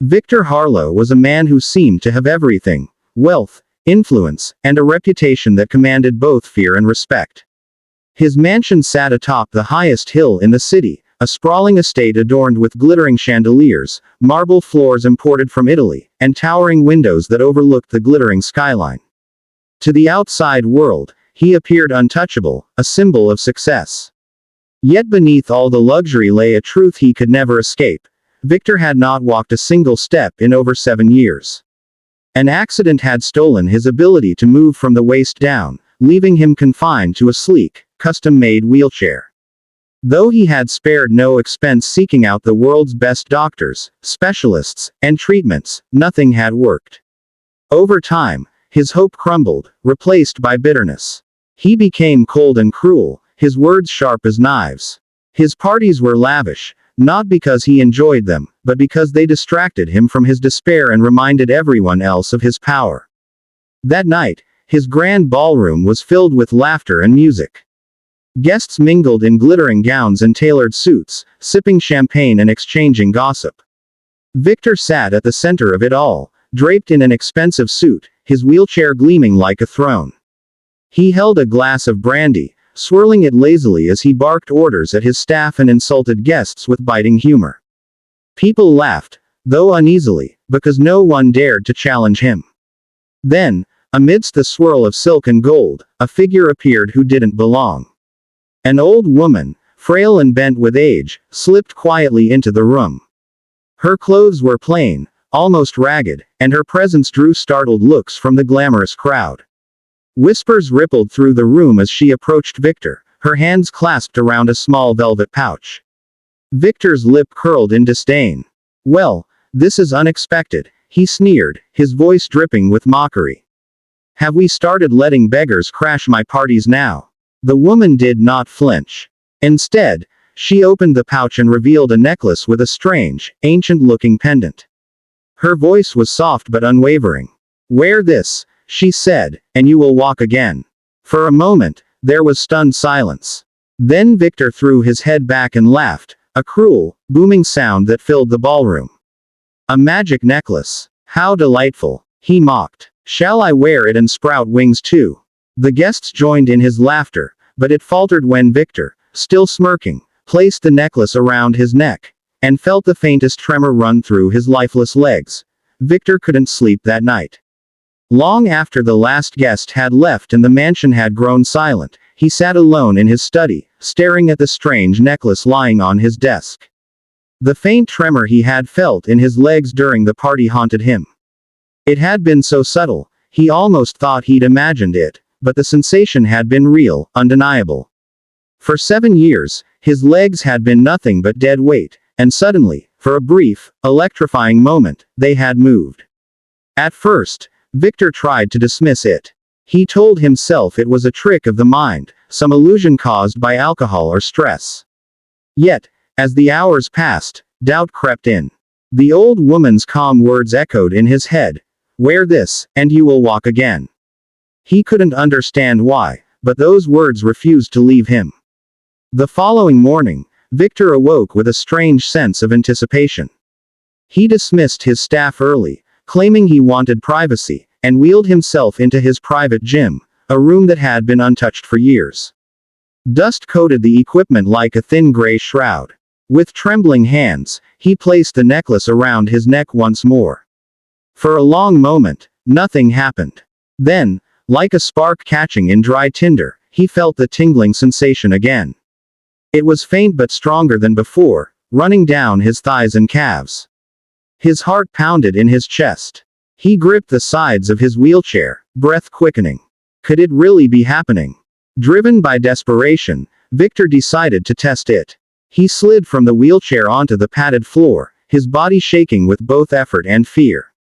Victor Harlow was a man who seemed to have everything: wealth, influence, and a reputation that commanded both fear and respect. His mansion sat atop the highest hill in the city, a sprawling estate adorned with glittering chandeliers, marble floors imported from Italy, and towering windows that overlooked the glittering skyline. To the outside world, he appeared untouchable, a symbol of success. Yet beneath all the luxury lay a truth he could never escape. Victor had not walked a single step in over 7 years. An accident had stolen his ability to move from the waist down, leaving him confined to a sleek, custom-made wheelchair. Though he had spared no expense seeking out the world's best doctors, specialists, and treatments, nothing had worked. Over time, his hope crumbled, replaced by bitterness. He became cold and cruel, his words sharp as knives. His parties were lavish, not because he enjoyed them, but because they distracted him from his despair and reminded everyone else of his power. That night, his grand ballroom was filled with laughter and music. Guests mingled in glittering gowns and tailored suits, sipping champagne and exchanging gossip. Victor sat at the center of it all, draped in an expensive suit, his wheelchair gleaming like a throne. He held a glass of brandy, swirling it lazily as he barked orders at his staff and insulted guests with biting humor. People laughed, though uneasily, because no one dared to challenge him. Then, amidst the swirl of silk and gold, a figure appeared who didn't belong. An old woman, frail and bent with age, slipped quietly into the room. Her clothes were plain, almost ragged, and her presence drew startled looks from the glamorous crowd. Whispers rippled through the room as she approached Victor, her hands clasped around a small velvet pouch. Victor's lip curled in disdain. "Well, this is unexpected," he sneered, his voice dripping with mockery. "Have we started letting beggars crash my parties now?" The woman did not flinch. Instead, she opened the pouch and revealed a necklace with a strange, ancient-looking pendant. Her voice was soft but unwavering. "Wear this," she said, "and you will walk again." For a moment, there was stunned silence. Then Victor threw his head back and laughed, a cruel, booming sound that filled the ballroom. "A magic necklace. How delightful," he mocked. "Shall I wear it and sprout wings too?" The guests joined in his laughter, but it faltered when Victor, still smirking, placed the necklace around his neck, and felt the faintest tremor run through his lifeless legs. Victor couldn't sleep that night. Long after the last guest had left and the mansion had grown silent, he sat alone in his study, staring at the strange necklace lying on his desk. The faint tremor he had felt in his legs during the party haunted him. It had been so subtle, he almost thought he'd imagined it, but the sensation had been real, undeniable. For 7 years, his legs had been nothing but dead weight, and suddenly, for a brief, electrifying moment, they had moved. At first, Victor tried to dismiss it. He told himself it was a trick of the mind, some illusion caused by alcohol or stress. Yet, as the hours passed, doubt crept in. The old woman's calm words echoed in his head: "Wear this, and you will walk again." He couldn't understand why, but those words refused to leave him. The following morning, Victor awoke with a strange sense of anticipation. He dismissed his staff early, claiming he wanted privacy, and wheeled himself into his private gym, a room that had been untouched for years. Dust coated the equipment like a thin gray shroud. With trembling hands, he placed the necklace around his neck once more. For a long moment, nothing happened. Then, like a spark catching in dry tinder, he felt the tingling sensation again. It was faint but stronger than before, running down his thighs and calves. His heart pounded in his chest. He gripped the sides of his wheelchair, breath quickening. Could it really be happening? Driven by desperation, Victor decided to test it. He slid from the wheelchair onto the padded floor, his body shaking with both effort and fear.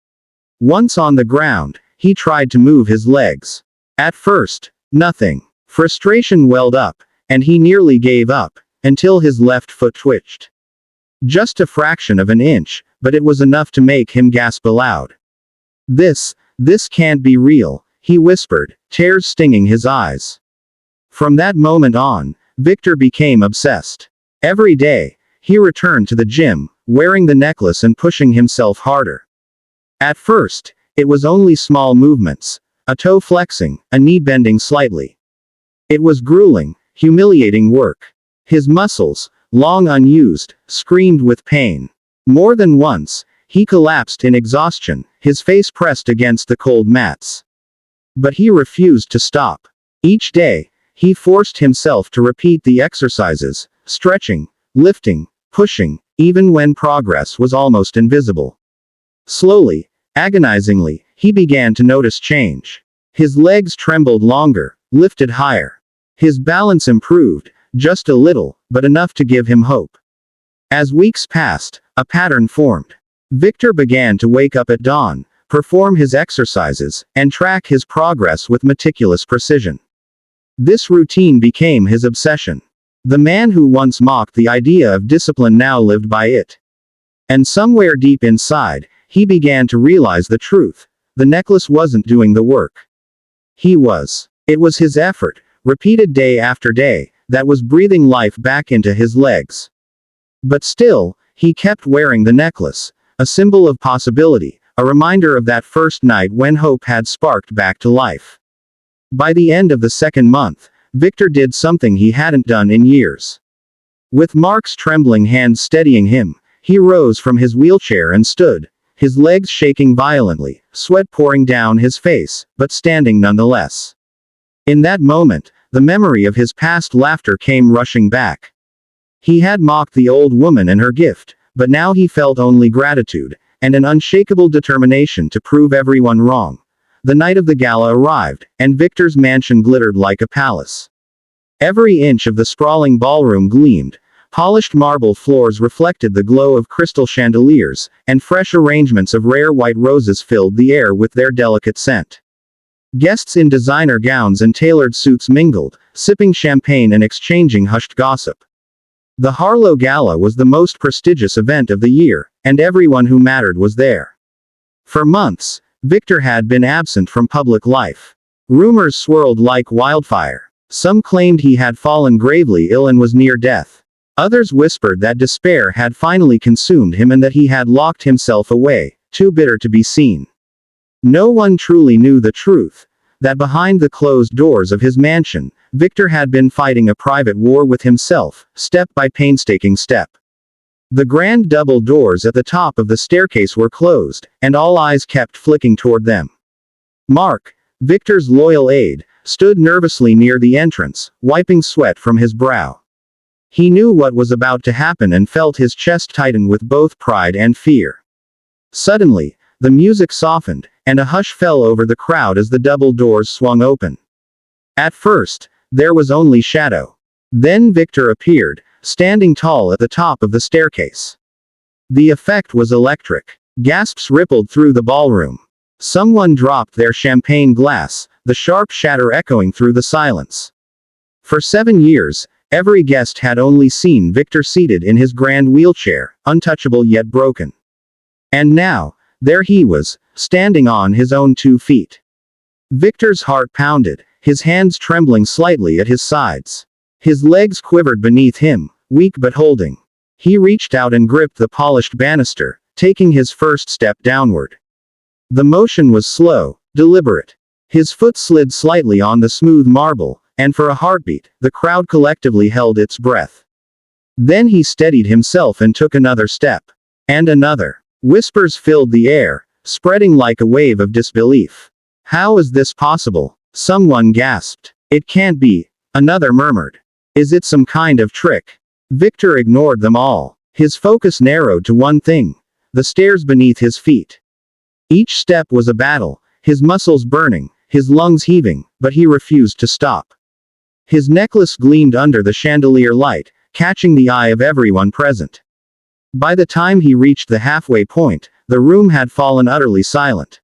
Once on the ground, he tried to move his legs. At first, nothing. Frustration welled up, and he nearly gave up, until his left foot twitched. Just a fraction of an inch, but it was enough to make him gasp aloud. This can't be real," he whispered, tears stinging his eyes. From that moment on, Victor became obsessed. Every day, he returned to the gym, wearing the necklace and pushing himself harder. At first, it was only small movements, a toe flexing, a knee bending slightly. It was grueling, humiliating work. His muscles, long unused, screamed with pain. More than once, he collapsed in exhaustion, his face pressed against the cold mats. But he refused to stop. Each day, he forced himself to repeat the exercises, stretching, lifting, pushing, even when progress was almost invisible. Slowly, agonizingly, he began to notice change. His legs trembled longer, lifted higher. His balance improved, just a little, but enough to give him hope. As weeks passed, a pattern formed. Victor began to wake up at dawn, perform his exercises, and track his progress with meticulous precision. This routine became his obsession. The man who once mocked the idea of discipline now lived by it. And somewhere deep inside, he began to realize the truth. The necklace wasn't doing the work. He was. It was his effort, repeated day after day, that was breathing life back into his legs. But still, he kept wearing the necklace, a symbol of possibility, a reminder of that first night when hope had sparked back to life. By the end of the second month, Victor did something he hadn't done in years. With Mark's trembling hands steadying him, he rose from his wheelchair and stood, his legs shaking violently, sweat pouring down his face, but standing nonetheless. In that moment, the memory of his past laughter came rushing back. He had mocked the old woman and her gift, but now he felt only gratitude, and an unshakable determination to prove everyone wrong. The night of the gala arrived, and Victor's mansion glittered like a palace. Every inch of the sprawling ballroom gleamed. Polished marble floors reflected the glow of crystal chandeliers, and fresh arrangements of rare white roses filled the air with their delicate scent. Guests in designer gowns and tailored suits mingled, sipping champagne and exchanging hushed gossip. The Harlow Gala was the most prestigious event of the year, and everyone who mattered was there. For months, Victor had been absent from public life. Rumors swirled like wildfire. Some claimed he had fallen gravely ill and was near death. Others whispered that despair had finally consumed him and that he had locked himself away, too bitter to be seen. No one truly knew the truth, that behind the closed doors of his mansion, Victor had been fighting a private war with himself, step by painstaking step. The grand double doors at the top of the staircase were closed, and all eyes kept flicking toward them. Mark, Victor's loyal aide, stood nervously near the entrance, wiping sweat from his brow. He knew what was about to happen and felt his chest tighten with both pride and fear. Suddenly, the music softened, and a hush fell over the crowd as the double doors swung open. At first, there was only shadow. Then Victor appeared, standing tall at the top of the staircase. The effect was electric. Gasps rippled through the ballroom. Someone dropped their champagne glass, the sharp shatter echoing through the silence. For 7 years, every guest had only seen Victor seated in his grand wheelchair, untouchable yet broken. And now, there he was, standing on his own 2 feet. Victor's heart pounded, his hands trembling slightly at his sides. His legs quivered beneath him, weak but holding. He reached out and gripped the polished banister, taking his first step downward. The motion was slow, deliberate. His foot slid slightly on the smooth marble, and for a heartbeat, the crowd collectively held its breath. Then he steadied himself and took another step. And another. Whispers filled the air, spreading like a wave of disbelief. How is this possible? Someone gasped. It can't be. Another murmured. Is it some kind of trick? Victor ignored them all. His focus narrowed to one thing. The stairs beneath his feet. Each step was a battle, his muscles burning, his lungs heaving, but he refused to stop. His necklace gleamed under the chandelier light, catching the eye of everyone present. By the time he reached the halfway point, the room had fallen utterly silent.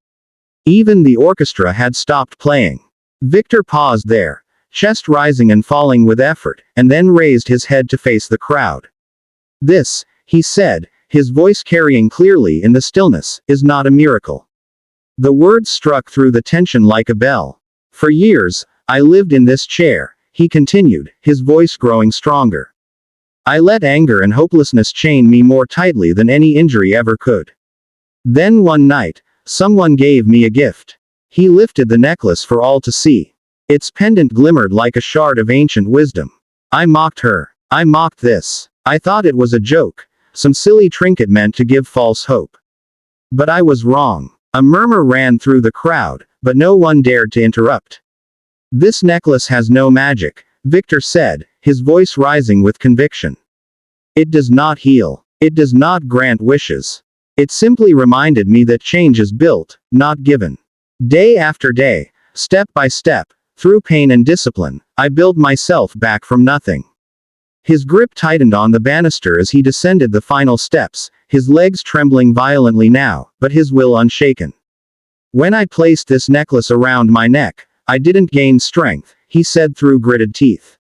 Even the orchestra had stopped playing. Victor paused there, chest rising and falling with effort, and then raised his head to face the crowd. This, he said, his voice carrying clearly in the stillness, is not a miracle. The words struck through the tension like a bell. For years, I lived in this chair, he continued, his voice growing stronger. I let anger and hopelessness chain me more tightly than any injury ever could. Then one night, someone gave me a gift. He lifted the necklace for all to see. Its pendant glimmered like a shard of ancient wisdom. I mocked her. I mocked this. I thought it was a joke, some silly trinket meant to give false hope. But I was wrong. A murmur ran through the crowd, but no one dared to interrupt. This necklace has no magic, Victor said, his voice rising with conviction. It does not heal. It does not grant wishes. It simply reminded me that change is built, not given. Day after day, step by step, through pain and discipline, I built myself back from nothing. His grip tightened on the banister as he descended the final steps, his legs trembling violently now, but his will unshaken. When I placed this necklace around my neck, I didn't gain strength, he said through gritted teeth.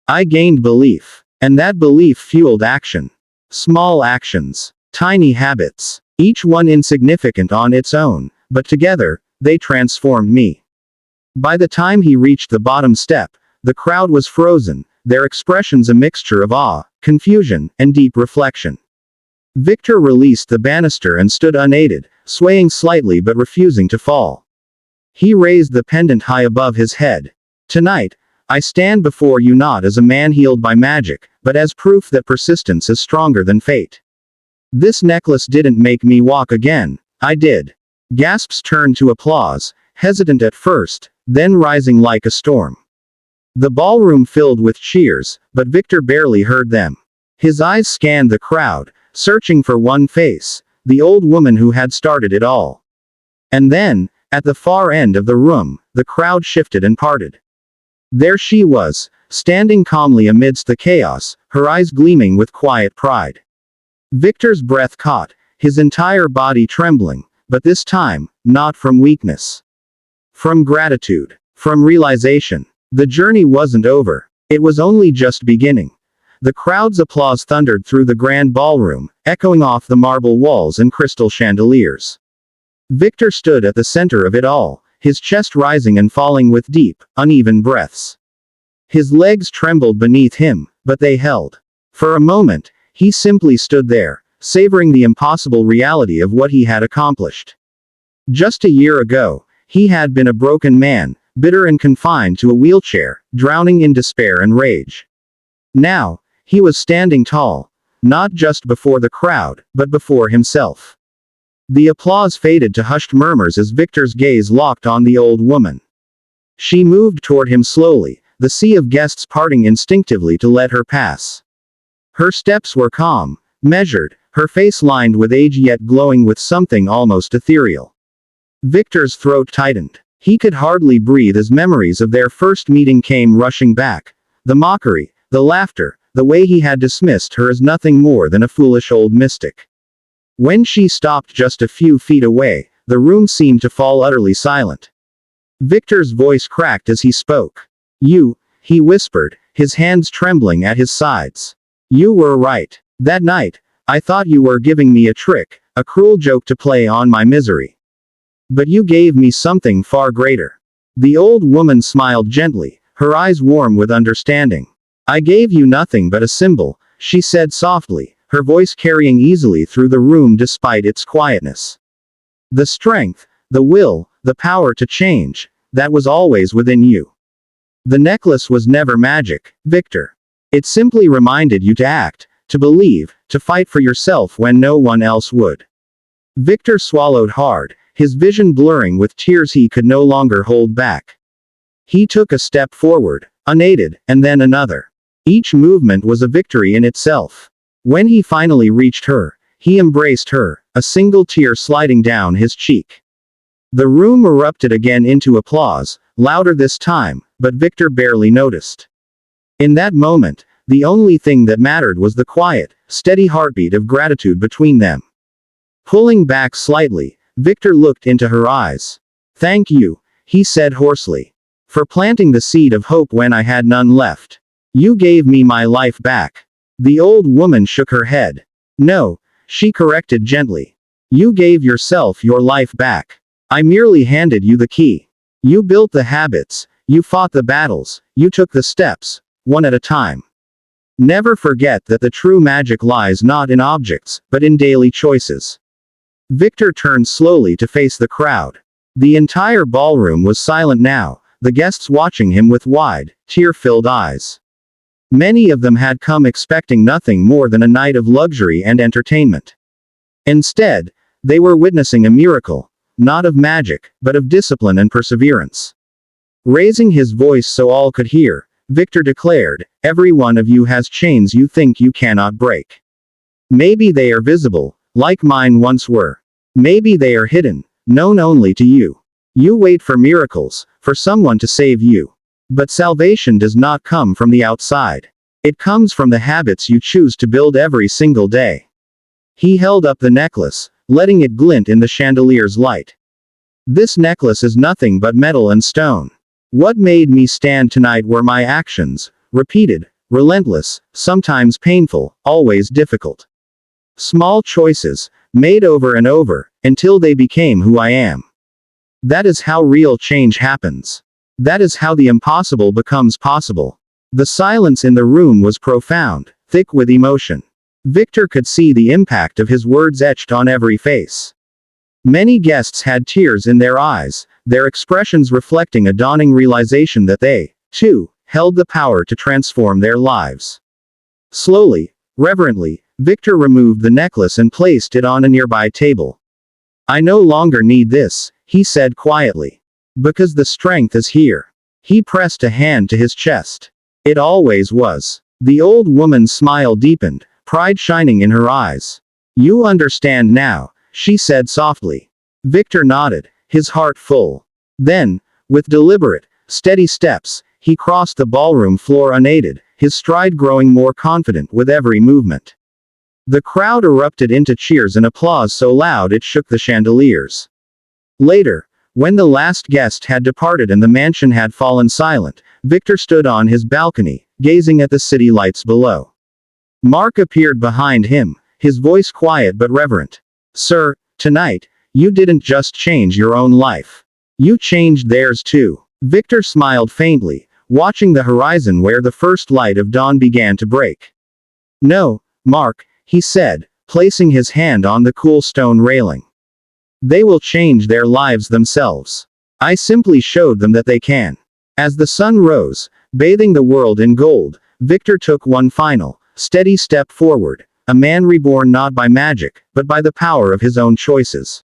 I gained belief. And that belief fueled action. Small actions. Tiny habits. Each one insignificant on its own, but together, they transformed me. By the time he reached the bottom step, the crowd was frozen, their expressions a mixture of awe, confusion, and deep reflection. Victor released the banister and stood unaided, swaying slightly but refusing to fall. He raised the pendant high above his head. Tonight, I stand before you not as a man healed by magic, but as proof that persistence is stronger than fate. This necklace didn't make me walk again, I did. Gasps turned to applause, hesitant at first, then rising like a storm. The ballroom filled with cheers, but Victor barely heard them. His eyes scanned the crowd, searching for one face, the old woman who had started it all. And then, at the far end of the room, the crowd shifted and parted. There she was, standing calmly amidst the chaos, her eyes gleaming with quiet pride. Victor's breath caught, his entire body trembling, but this time, not from weakness. From gratitude. From realization. The journey wasn't over. It was only just beginning. The crowd's applause thundered through the grand ballroom, echoing off the marble walls and crystal chandeliers. Victor stood at the center of it all, his chest rising and falling with deep, uneven breaths. His legs trembled beneath him, but they held. For a moment, he simply stood there, savoring the impossible reality of what he had accomplished. Just a year ago, he had been a broken man, bitter and confined to a wheelchair, drowning in despair and rage. Now, he was standing tall, not just before the crowd, but before himself. The applause faded to hushed murmurs as Victor's gaze locked on the old woman. She moved toward him slowly, the sea of guests parting instinctively to let her pass. Her steps were calm, measured, her face lined with age yet glowing with something almost ethereal. Victor's throat tightened. He could hardly breathe as memories of their first meeting came rushing back. The mockery, the laughter, the way he had dismissed her as nothing more than a foolish old mystic. When she stopped just a few feet away, the room seemed to fall utterly silent. Victor's voice cracked as he spoke. You, he whispered, his hands trembling at his sides. You were right. That night, I thought you were giving me a trick, a cruel joke to play on my misery. But you gave me something far greater. The old woman smiled gently, her eyes warm with understanding. I gave you nothing but a symbol, she said softly, her voice carrying easily through the room despite its quietness. The strength, the will, the power to change, that was always within you. The necklace was never magic, Victor. It simply reminded you to act, to believe, to fight for yourself when no one else would. Victor swallowed hard, his vision blurring with tears he could no longer hold back. He took a step forward, unaided, and then another. Each movement was a victory in itself. When he finally reached her, he embraced her, a single tear sliding down his cheek. The room erupted again into applause, louder this time, but Victor barely noticed. In that moment, the only thing that mattered was the quiet, steady heartbeat of gratitude between them. Pulling back slightly, Victor looked into her eyes. Thank you, he said hoarsely. For planting the seed of hope when I had none left. You gave me my life back. The old woman shook her head. No, she corrected gently. You gave yourself your life back. I merely handed you the key. You built the habits, you fought the battles, you took the steps, one at a time. Never forget that the true magic lies not in objects, but in daily choices. Victor turned slowly to face the crowd. The entire ballroom was silent now, the guests watching him with wide, tear-filled eyes. Many of them had come expecting nothing more than a night of luxury and entertainment. Instead, they were witnessing a miracle, not of magic, but of discipline and perseverance. Raising his voice so all could hear, Victor declared, "Every one of you has chains you think you cannot break. Maybe they are visible, like mine once were. Maybe they are hidden, known only to you. You wait for miracles, for someone to save you. But salvation does not come from the outside. It comes from the habits you choose to build every single day." He held up the necklace, letting it glint in the chandelier's light. "This necklace is nothing but metal and stone. What made me stand tonight were my actions, repeated, relentless, sometimes painful, always difficult. Small choices, made over and over, until they became who I am. That is how real change happens. That is how the impossible becomes possible." The silence in the room was profound, thick with emotion. Victor could see the impact of his words etched on every face. Many guests had tears in their eyes, their expressions reflecting a dawning realization that they, too, held the power to transform their lives. Slowly, reverently, Victor removed the necklace and placed it on a nearby table. "I no longer need this," he said quietly. "Because the strength is here." He pressed a hand to his chest. "It always was." The old woman's smile deepened, pride shining in her eyes. "You understand now," she said softly. Victor nodded, his heart full. Then, with deliberate, steady steps, he crossed the ballroom floor unaided, his stride growing more confident with every movement. The crowd erupted into cheers and applause so loud it shook the chandeliers. Later, when the last guest had departed and the mansion had fallen silent, Victor stood on his balcony, gazing at the city lights below. Mark appeared behind him, his voice quiet but reverent. "Sir, tonight, you didn't just change your own life. You changed theirs too." Victor smiled faintly, watching the horizon where the first light of dawn began to break. "No, Mark," he said, placing his hand on the cool stone railing. "They will change their lives themselves. I simply showed them that they can." As the sun rose, bathing the world in gold, Victor took one final, steady step forward, a man reborn not by magic, but by the power of his own choices.